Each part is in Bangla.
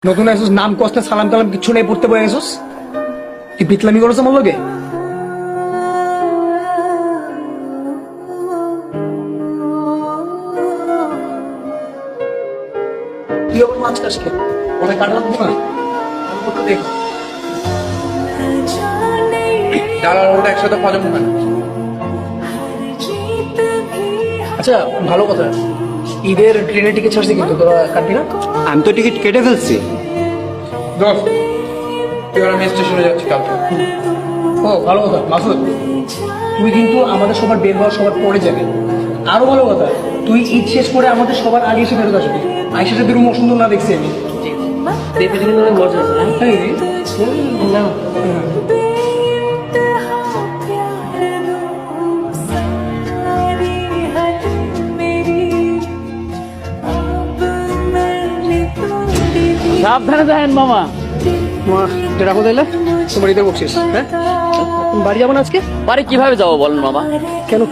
নতুন আসছিস, নাম কষ্টে সালাম কালাম কিছু নেই, পড়তে বয়ে গেছিস। তুই বিতলামি করেছ আমার লগে? তুই আবার মাছ খাস কে? অনেক কাটা দেবো না, দেখ ডালার ওটা একসাথে হজম হয় না। আচ্ছা ভালো কথা, ঈদের ট্রেনের টিকিট ছাড়ছি কিন্তু তোরা কাটবি না? আমি তো টিকিট কেটে ফেলছি। দশ এবার আমি স্টেশনে যাচ্ছি কালকে। ও ভালো কথা মাসুদ, তুই কিন্তু আমাদের সবার বের হওয়ার সবার পরে যাবে। আরো ভালো কথা, তুই ঈদ শেষ করে আমাদের সবার আগে এসে ফেরত আসবি। আইসাটা বেরো সুন্দর না দেখছি আমি। মজা সাবধানে যাবেন মামা। রাখো তাইলে, তোমার ঈদের বকশিস। হ্যাঁ বাড়ি যাবো না আজকে? বাড়ি কিভাবে যাবো বলেন মামা? কেন?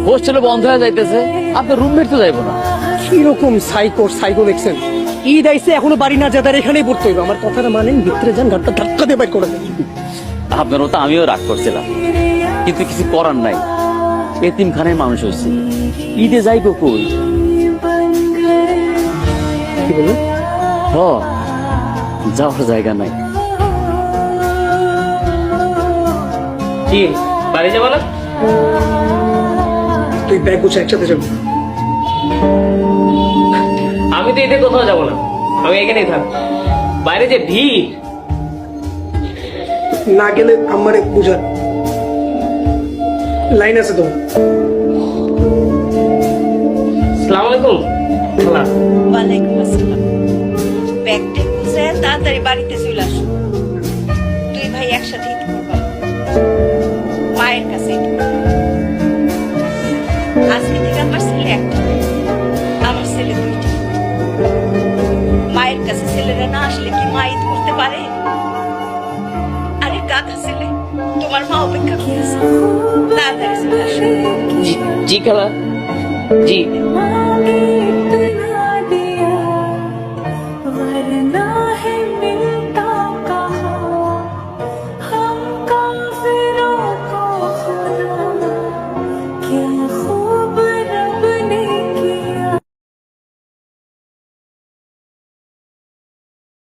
হোস্টেলে বন্ধ হয়ে যাইতেছে, আপনার রুমমেট তো যাইবো না। কিরকম সাইকো দেখছেন? ঈদ আইসে এখনো বাড়ি না যেতে, এখানেই পড়তে হইবে। আমার কথাটা মানেন, ভিতরে যান, ঘাটটা ধাক্কা দিয়ে বাইর করে দেন। আপনার মতো আমিও রাগ করছিলাম, কিন্তু কিছু করার নাই। এতিমখানায় মানুষ হয়েছে, ঈদে যাইবো কই? কি বললেন? হ, যাওয়ার জায়গা নাই। কি বাড়ি যাবো না? তুই ব্যাগ গুছা একসাথে যাবো। আমি তো ঈদে কোথাও যাবো না, আমি এখানেই থাক। বাইরে যে ভিড়, না গেলে আমার বুঝার লাইন আছে তো। আসসালামু আলাইকুম। ওয়ালাইকুম আসসালাম। ব্যাগটা গুছায় তাড়াতাড়ি বাড়িতে চলে আসো। দুই ভাই একসাথে ঈদ করবা, মায়ের কাছে ঈদ করবা। আজকে থেকে আমার ছেলে একটা, আমার ছেলে দুইটা। মায়ের কাছে ছেলেরা না আসলে কি মা ঈদ করতে পারে? আরে গাধা ছেলে, তোমার মা অপেক্ষা করতেছে, তাড়াতাড়ি চলে আসো। জি খালা, জি।